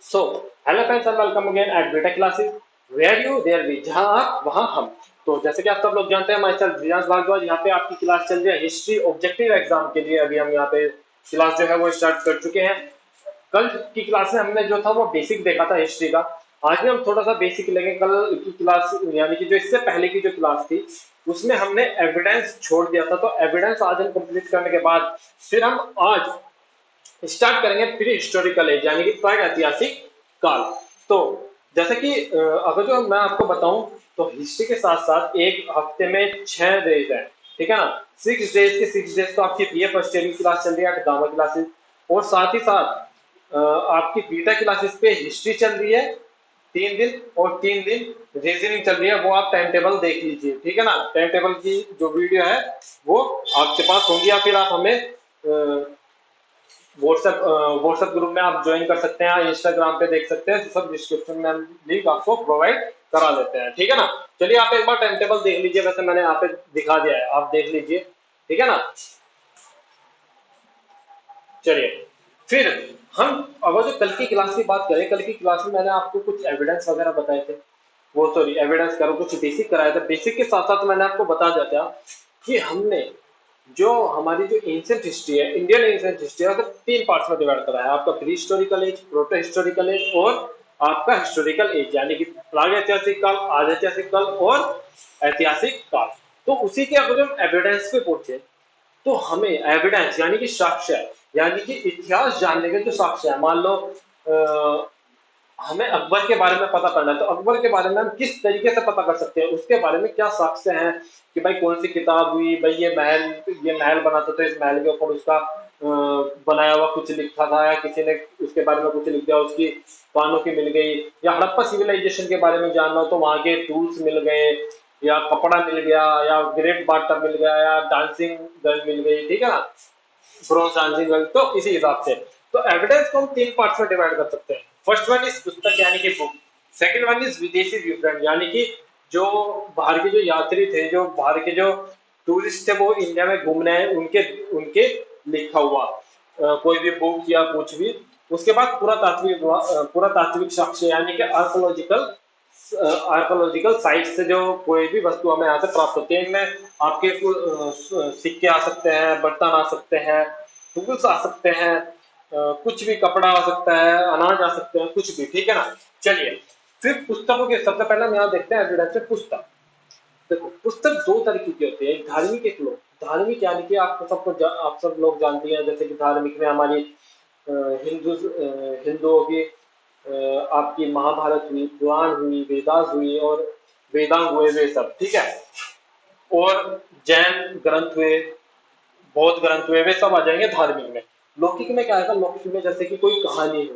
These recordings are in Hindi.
So hello friends and welcome again at Beta classes where you there we, जहां आप वहां हम। तो जैसे कि आप सब लोग जानते हैं, हमारे साथ रियाज भारद्वाज यहाँ पे आपकी क्लास चल रही है हिस्ट्री ऑब्जेक्टिव एग्जाम के लिए। अभी हम यहाँ पे क्लास जो है वो स्टार्ट कर चुके हैं। कल की क्लास में हमने जो था वो बेसिक देखा था हिस्ट्री का। आज भी हम थोड़ा सा बेसिक लेंगे। कल की क्लास यानी कि जो इससे पहले की जो क्लास थी उसमें हमने एविडेंस छोड़ दिया था, तो एविडेंस आज हम कंप्लीट करने के बाद फिर हम आज स्टार्ट करेंगे प्री हिस्टोरिकल एज यानी कि प्रागैतिहासिक काल। तो जैसे कि अगर जो मैं आपको बताऊं तो हिस्ट्री के साथ साथ एक हफ्ते में 6 डेज है, ठीक है ना। 6 डेज के 6 डेज तो आपकी बीए फर्स्ट ईयर की क्लास चल रही है, गामा क्लासेस, और साथ ही साथ आपकी बीटा क्लासेस पे हिस्ट्री चल रही है 3 दिन, और 3 दिन रीजनिंग चल रही है। वो आप टाइम टेबल देख लीजिए, ठीक है ना। टाइम टेबल की जो वीडियो है वो आपके पास होंगी, या फिर आप हमें व्हाट्सएप ग्रुप में आप ज्वाइन कर सकते हैं, इंस्टाग्राम पे देख सकते हैं, सब डिस्क्रिप्शन में हम लिंक आपको प्रोवाइड करा देते हैं, ठीक है ना। चलिए आप एक बार टाइम टेबल देख लीजिए, वैसे मैंने यहाँ पे दिखा दिया है, आप देख लीजिए, ठीक है ना। चलिए फिर हम अगर जो कल की क्लास की बात करें, कल की क्लास में मैंने आपको कुछ एविडेंस वगैरह बताए थे, वो सॉरी एविडेंस करो, कुछ बेसिक कराया था। बेसिक के साथ साथ मैंने आपको बता दिया था कि हमने जो हमारी जो एंशिएंट हिस्ट्री है, इंडियन एंशिएंट हिस्ट्री है, तो 3 पार्ट्स में डिवाइड करा है। आपका pre historical age, proto historical age और आपका हिस्टोरिकल एज, यानी कि प्राग ऐतिहासिक काल, आद ऐतिहासिक काल और ऐतिहासिक काल। तो उसी के अगर हम एविडेंस पे पूछे तो हमें एविडेंस यानी कि साक्ष्य, यानी कि इतिहास जानने के जो साक्ष्य है, मान लो हमें अकबर के बारे में पता करना है, तो अकबर के बारे में हम किस तरीके से पता कर सकते हैं, उसके बारे में क्या साक्ष्य हैं कि भाई कौन सी किताब हुई, भाई ये महल बना था तो इस महल के ऊपर उसका बनाया हुआ कुछ लिखा था, या किसी ने उसके बारे में कुछ लिख दिया, उसकी कानों की मिल गई, या हड़प्पा सिविलाइजेशन के बारे में जानना हो तो वहां के टूल्स मिल गए, या कपड़ा मिल गया, या ग्रेट बाटअप मिल गया, या डांसिंग गर्ल मिल गई, ठीक है ना, ब्रोंज डांसिंग गर्ल। तो इसी हिसाब से तो एविडेंस को हम 3 पार्ट्स में डिवाइड कर सकते हैं। फर्स्ट वन इज पुस्तक यानी कि बुक, सेकंड वन इज विदेशी विवरण यानी कि जो बाहर के जो यात्री थे, जो बाहर के जो टूरिस्ट थे, वो इंडिया में घूमने आए, उनके उनके लिखा हुआ कोई भी बुक या कुछ भी। उसके बाद पुरातात्विक साक्ष्य यानी कि आर्कोलॉजिकल साइट से जो कोई भी वस्तु हमें यहाँ से प्राप्त होती है। इनमें आपके सिक्के आ सकते हैं, बर्तन आ सकते हैं, टूल्स आ सकते हैं, कुछ भी कपड़ा आ सकता है, अनाज आ सकते हैं, कुछ भी, ठीक है ना। चलिए फिर पुस्तकों के सबसे पहले हम यहाँ देखते हैं एविडेंस में पुस्तक। देखो पुस्तक 2 तरीके की होती है, एक धार्मिक एक लोक। धार्मिक यानी कि आप सब लोग जानते हैं, जैसे कि धार्मिक में हमारी हिंदुओं की आपकी महाभारत हुई, पुराण हुई, वेदास हुई और वेदांग हुए, वे सब, ठीक है। और जैन ग्रंथ हुए, बौद्ध ग्रंथ हुए, वे सब आ जाएंगे धार्मिक में। लौकिक में क्या आएगा, लौकिक में जैसे कि कोई कहानी हो,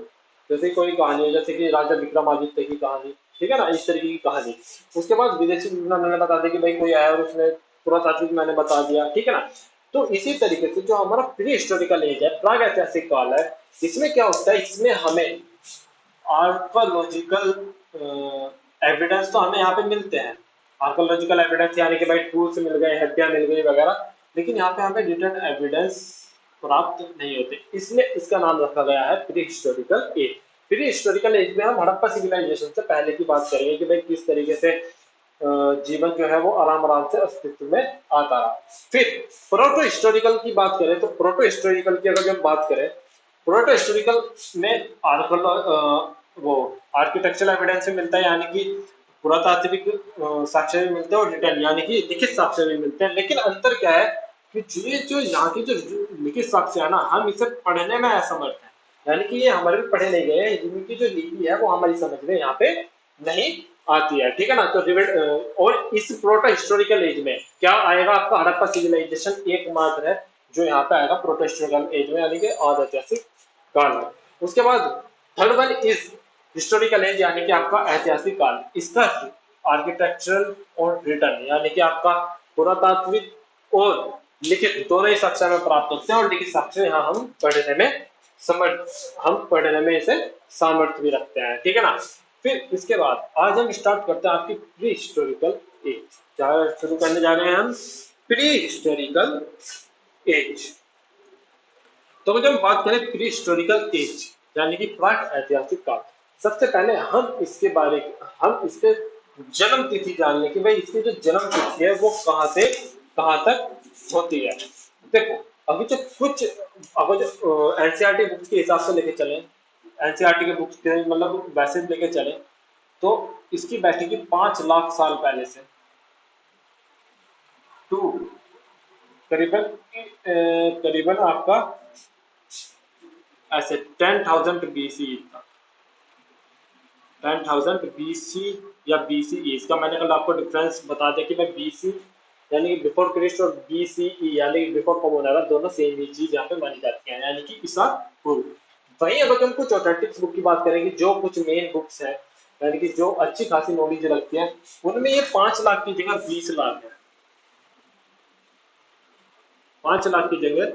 जैसे कोई कहानी है, जैसे कि राजा विक्रमादित्य की कहानी, ठीक है ना, इस तरीके की कहानी। उसके बाद विदेशी विवरण मैंने बता दिया कि भाई कोई आया और उसने पुरातात्विक मैंने बता दिया, ठीक है ना। तो इसी तरीके से जो हमारा प्री हिस्टोरिकल एज है, प्राग ऐतिहासिक काल है, इसमें क्या होता है, इसमें हमें आर्कोलॉजिकल एविडेंस तो हमें यहाँ पे मिलते हैं। आर्कोलॉजिकल एविडेंस यानी कि भाई टूल्स मिल गए, हड्डियां मिल गई वगैरह, लेकिन यहाँ पे हमें रिटर्न एविडेंस प्राप्त नहीं होते, इसलिए इसका नाम रखा गया है pre historical age. Pre historical age में हम हड़प्पा सिविलाइजेशन से पहले की बात करेंगे कि भाई किस तरीके से जीवन जो है वो आराम आराम से अस्तित्व में आता रहा। फिर प्रोटो हिस्टोरिकल की बात करें तो प्रोटो हिस्टोरिकल की अगर जब बात करें, प्रोटो हिस्टोरिकल में वो आर्किटेक्चरल एविडेंस भी मिलता है, यानी कि पुरातात्विक साक्ष्य भी मिलते हैं, और रिटर्न यानी कि लिखित साक्ष्य भी मिलते हैं। लेकिन अंतर क्या है कि ये जो यहाँ की जो लिखित साक्ष्य है ना, हम इसे पढ़ने में असमर्थ हैं, यानी कि ये हमारे भी पढ़े नहीं गए, इनकी जो लिपि है वो हमारी समझ में यहाँ पे नहीं आती है, ठीक है ना। तो और इस प्रोटो हिस्टोरिकल एज में क्या आएगा, आपका हड़प्पा सिविलाइजेशन एकमात्र है जो यहाँ पे आएगा प्रोटो हिस्टोरिकल एज में, यानी कि आद ऐतिहासिक काल में। उसके बाद third one is historical age यानी कि आपका ऐतिहासिक काल। इसका आर्किटेक्चरल और रिटर्न यानी कि आपका पुरातात्विक और लिखित दोनों ही साक्ष्य में प्राप्त होते हैं, और लिखित साक्ष्य यहाँ हम पढ़ने में इसे सामर्थ्य भी रखते हैं, ठीक है ना। फिर इसके बाद आज हम स्टार्ट करते हैं आपकी प्री हिस्टोरिकल एज। शुरू करने जा रहे हैं हम प्री हिस्टोरिकल एज। तो जब हम बात करें प्री हिस्टोरिकल एज यानी कि प्राक ऐतिहासिक काल, सबसे पहले हम इसके जन्म तिथि जान लें कि भाई इसकी जो जन्म तिथि है वो कहाँ से कहाँ तक होती है। देखो, अभी जो कुछ अगर जो एनसीईआरटी बुक्स के हिसाब से लेके चलें, एनसीईआरटी के बुक्स के मतलब वैसे लेके चलें, तो इसकी बैठेगी 5 लाख साल पहले से टू करीबन करीबन आपका ऐसे 10,000 BC तक, 10,000 BC या BCE। इसका मैंने कल आपको डिफरेंस बता दिया कि भाई BC यानी कि बिफोर क्रिस्ट और BCE यानी कि बिफोर कॉमन एरा, दोनों सेम ही चीज यहाँ पे मानी जाती है, यानी कि ईसा पूर्व। वहीं अगर हम कुछ ऑथेंटिक्स बुक की बात करेंगे, जो कुछ मेन बुक्स हैं यानी कि जो अच्छी खासी नॉलेज रखती है, उनमें ये 5 लाख की जगह 20 लाख है, 5 लाख की जगह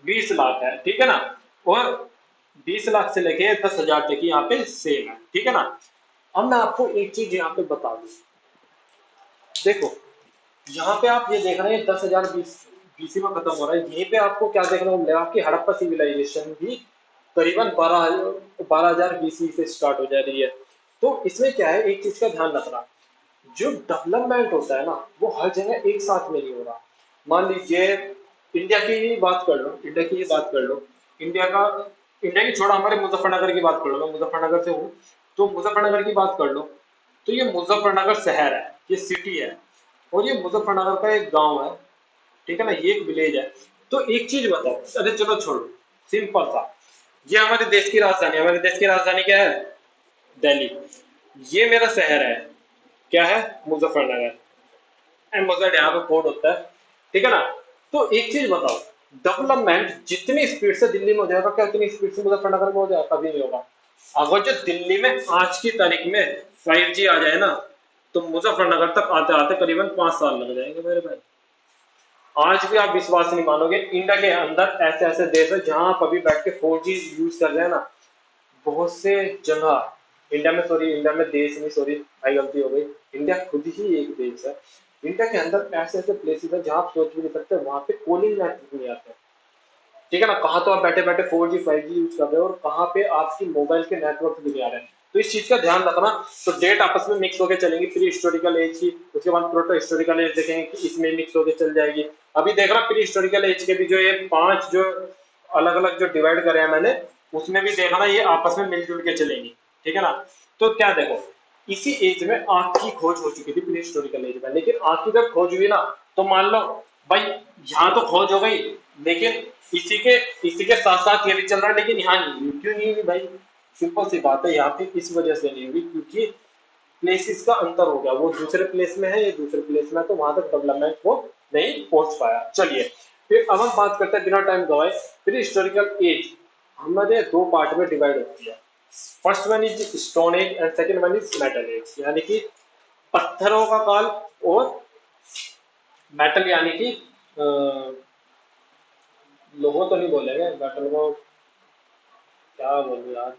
20 लाख है, ठीक है ना। और 20 लाख से लेके 10,000 तक की यहाँ पे सेम है, ठीक है ना। अब मैं आपको एक चीज यहाँ पे बता दूं, देखो यहाँ पे आप ये देख रहे हैं 10,000 BC में खत्म हो रहा है, यहीं पे आपको क्या देखने को मिलेगा कि हड़प्पा सिविलाइजेशन भी करीबन 12,000 BC से स्टार्ट हो जा रही है। तो इसमें क्या है, एक चीज का ध्यान रखना, जो डेवलपमेंट होता है ना वो हर जगह एक साथ में नहीं हो रहा। मान लीजिए इंडिया की ही बात कर लो, इंडिया की ही बात कर लो, इंडिया का इंडिया की छोड़ा हमारे मुजफ्फरनगर की बात कर लो, मैं मुजफ्फरनगर से हूँ, तो मुजफ्फरनगर की बात कर लो, तो ये मुजफ्फरनगर शहर है, ये सिटी है, और ये मुजफ्फरनगर का एक गांव है, ठीक है ना, ये एक विलेज है। तो एक चीज बताओ, अरे चलो छोड़ो, सिंपल सा, ये हमारे देश की राजधानी, हमारे देश की राजधानी क्या है, दिल्ली। ये मेरा शहर है, क्या है, मुजफ्फरनगर, एंड मजहर यहाँ पे कोड होता है, ठीक है ना। तो एक चीज बताओ, डेवलपमेंट जितनी स्पीड से दिल्ली में हो जाएगा, क्या उतनी स्पीड से मुजफ्फरनगर में हो जाएगा, कभी नहीं होगा। अगर जो दिल्ली में आज की तारीख में 5G आ जाए ना, तो मुजफ्फरनगर तक आते आते करीबन 5 साल लग जाएंगे मेरे भाई। आज भी आप विश्वास नहीं मानोगे, इंडिया के अंदर ऐसे ऐसे देश है जहां आप अभी बैठ के 4G यूज कर रहे हैं ना, बहुत से जगह इंडिया में, सॉरी इंडिया में देश नहीं, सॉरी भाई गलती हो गई, इंडिया खुद ही एक देश है। इंडिया के अंदर ऐसे ऐसे प्लेसेस है जहां आप सोच भी नहीं सकते, वहां पे कॉलिंग नेटवर्क नहीं आते, ठीक है ना। कहाँ तो आप बैठे बैठे 4G 5G यूज कर रहे हो, और कहाँ पे आपकी मोबाइल के नेटवर्क भी नहीं आ रहे हैं। तो इस चीज का ध्यान रखना। तो डेट आपस में मिक्स होकर चलेंगी, प्री हिस्टोरिकल एज की, उसके बाद प्रोटो हिस्टोरिकल एज देखेंगे कि इसमें मिक्स होकर चल जाएगी। अभी देख रहा प्री हिस्टोरिकल एज के भी जो ये 5 जो अलग अलग जो डिवाइड करे हैं मैंने, उसमें भी देखना ये आपस में मिलजुल के चलेंगी, ठीक है ना। तो क्या देखो, इसी एज में आग की खोज हो चुकी थी, प्री हिस्टोरिकल एज में, लेकिन आग की जब खोज हुई ना, तो मान लो भाई यहाँ तो खोज हो गई, लेकिन इसी के इसी के साथ साथ ये भी चल रहा है, लेकिन यहाँ नहीं हुई, क्यों नहीं हुई भाई, सिंपल सी बात है, यहाँ पे इस वजह से नहीं हुई क्योंकि प्लेसेस का अंतर हो गया, वो दूसरे प्लेस में है, ये दूसरे प्लेस में है, तो वहां तक डेवलपमेंट वो नहीं पहुंच पाया। चलिए फिर अब हम बात करते हैं बिना टाइम गवाए, फिर हिस्टोरिकल एज हमारे दो पार्ट में डिवाइड होती है। First one is stone age and second one is metal age, यानी कि पत्थरों का काल, और मेटल यानी कि लोहो तो नहीं बोलेंगे, मेटल को क्या बोलूं यार,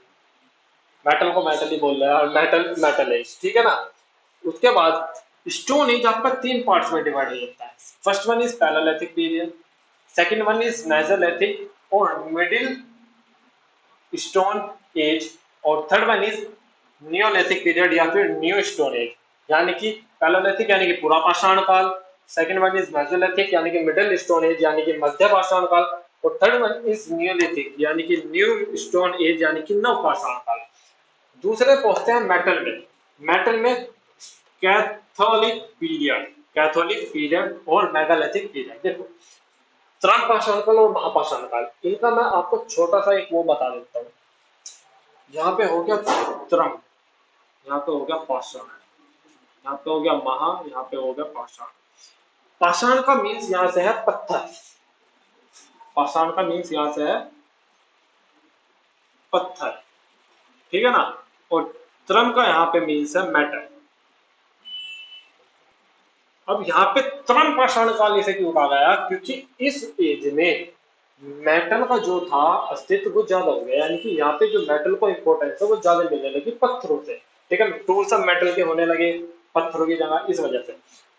मेटल को मेटल ही बोल रहे हैं, मेटल मेटल एज, ठीक है ना। उसके बाद स्टोन एज आपका 3 पार्ट्स में डिवाइड हो जाता है। First one is palaeolithic period, second one is Mesolithic और मिडिल स्टोन एज, और third one is Neolithic period या फिर न्यू स्टोन एज, यानी कि पैलेलिथिक यानी कि पुरा पाषाण काल, सेकंड वन इज मेसोलिथिक यानी कि मिडिल स्टोन एज यानी कि मध्य पाषाण काल, और थर्ड वन इज नियोलिथिक यानी कि न्यू स्टोन एज यानी कि नव पाषाण काल। दूसरे पहुंचते हैं मेटल में। मेटल में कैथोलिक पीरियड, कैथोलिक पीरियड और मेगालिथिक पीरियड। देखो त्रम पाषाण काल और महापाषाण काल, इनका मैं आपको छोटा सा एक वो बता देता हूँ। यहाँ पे हो गया त्रम, यहाँ पे हो गया पाषाण, यहाँ पे हो गया महा, यहाँ पे हो गया पाषाण। पाषाण का मीन्स यहाँ से है पत्थर, पाषाण का मीन्स यहाँ से है पत्थर, ठीक है ना। और त्रम का यहाँ पे मीन्स है मेटल। अब यहाँ पे त्रम पाषाण काल इसे क्यों कहा गया, क्योंकि इस एज में मेटल का जो था अस्तित्व वो ज्यादा हो गया, यानी कि यहाँ पे जो मेटल को इंपॉर्टेंस है वो ज्यादा मिलने लगी पत्थरों से, ठीक है। टूल सब मेटल के होने लगे पत्थरों की जगह, इस वजह से।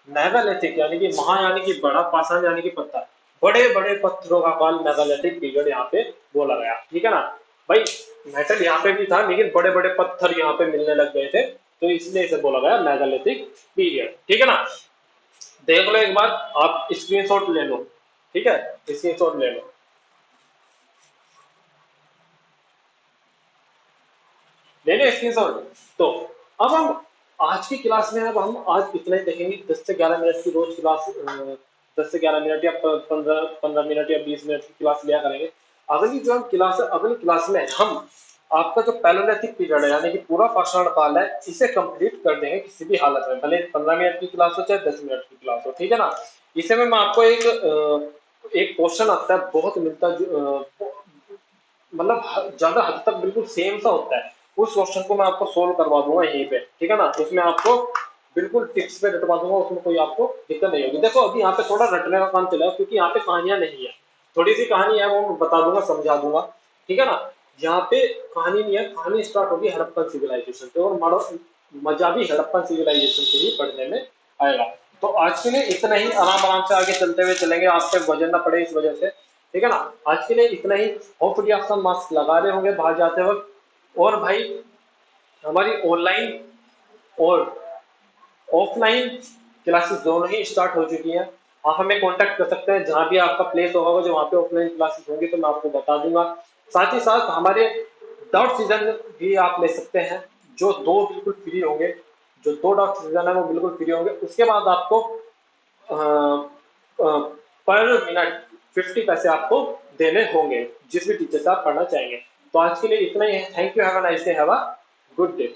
मेगालिथिक यानी कि महा यानी कि बड़ा, पाषाण यानी कि पत्थर, बड़े बड़े पत्थरों का काल मेगालिथिक पीरियड यहाँ पे बोला गया, ठीक है ना। भाई मेटल यहाँ पे भी था लेकिन बड़े बड़े पत्थर यहाँ पे मिलने लग गए थे, तो इसलिए इसे बोला गया मेगालिथिक पीरियड। ठीक है ना। देख लो एक बार, आप स्क्रीनशॉट ले लो। ठीक है, स्क्रीनशॉट ले लो। ले लो स्क्रीनशॉट। तो अब हम आज की क्लास में, अब हम आज इतना ही देखेंगे, 10 से 11 मिनट की रोज क्लास, 10 से 11 मिनट या 15 15 मिनट या 20 मिनट की क्लास लिया करेंगे। अगली जो हम क्लास है, अगली क्लास में हम आपका जो पैलोलिथिक पीरियड है यानी कि पूरा पाषाण काल है, इसे कंप्लीट कर देंगे किसी भी हालत में, भले 15 मिनट की क्लास हो चाहे 10 मिनट की क्लास हो। ठीक है ना। इसे में मैं आपको एक क्वेश्चन आता है बहुत मिलता मतलब ज्यादा हद तक बिल्कुल सेम सा होता है, उस क्वेश्चन को मैं आपको सोल्व करवा दूंगा यहीं पे। ठीक है ना। उसमें आपको बिल्कुल टिप्स पे रटवा दूंगा, उसमें कोई आपको दिक्कत नहीं होगी। देखो अभी यहाँ पे थोड़ा रटने का काम चला है क्योंकि यहाँ पे कहानियां नहीं है, थोड़ी सी कहानी है वो मैं बता दूंगा, समझा दूंगा। ठीक है ना। यहाँ पे कहानी नहीं है, कहानी स्टार्ट होगी हड़प्पन सिविलाइजेशन से, और मजा भी हड़प्पन सिविलाइजेशन से ही पढ़ने में आएगा। तो आज के लिए इतना ही, आराम आराम से आगे चलते हुए चलेंगे, आप पे वजन ना पड़े इस वजह से। ठीक है ना। आज के लिए इतना ही। होपफुली आप सब मास्क लगा रहे होंगे बाहर जाते वक्त। और भाई हमारी ऑनलाइन और ऑफलाइन क्लासेस दोनों ही स्टार्ट हो चुकी हैं। आप हमें कांटेक्ट कर सकते हैं, जहां भी आपका प्लेस होगा जो वहां पे ऑफलाइन क्लासेस होंगी तो मैं आपको बता दूंगा। साथ ही साथ हमारे डाउट सीजन भी आप ले सकते हैं, जो दो बिल्कुल फ्री होंगे, जो दो डाउट सीजन है वो बिल्कुल फ्री होंगे। उसके बाद आपको पर मिनट 50 पैसे आपको देने होंगे, जिस भी टीचर से आप पढ़ना चाहेंगे। तो आज के लिए इतना ही है। Thank you, have a nice day, have a good day.